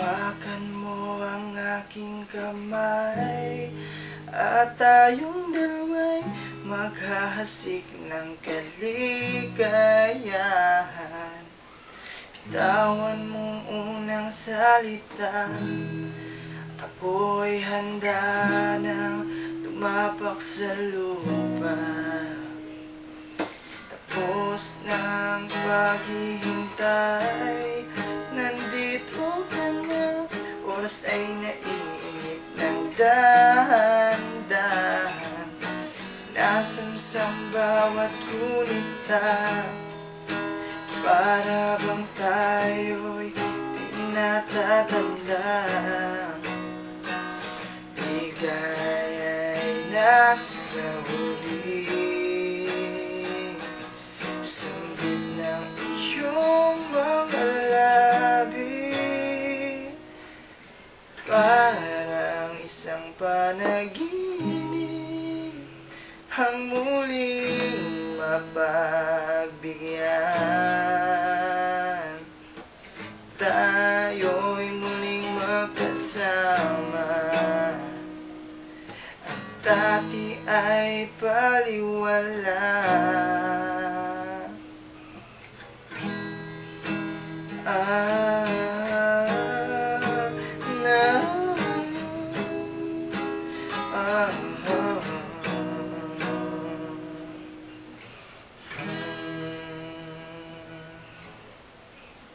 Hawakan mo ang aking kamay at tayong dalawa'y maghahasik ng kaligayahan. Bitawan mong unang salita at ako'y handa nang tumapak sa lupa. Tapos ng paghihintay, nandito ka na. Oras ay naiinip ng dahan-dahan. Sinasamsam bawat gunita, para bang tayo'y di natatanda. Ligaya'y nasa huli, sambit ng iyong mga labi, parang isang panaginip ang muling mapagbigyan. Tayo'y muling magkasama, ang dati ay baliwala.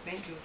Thank you.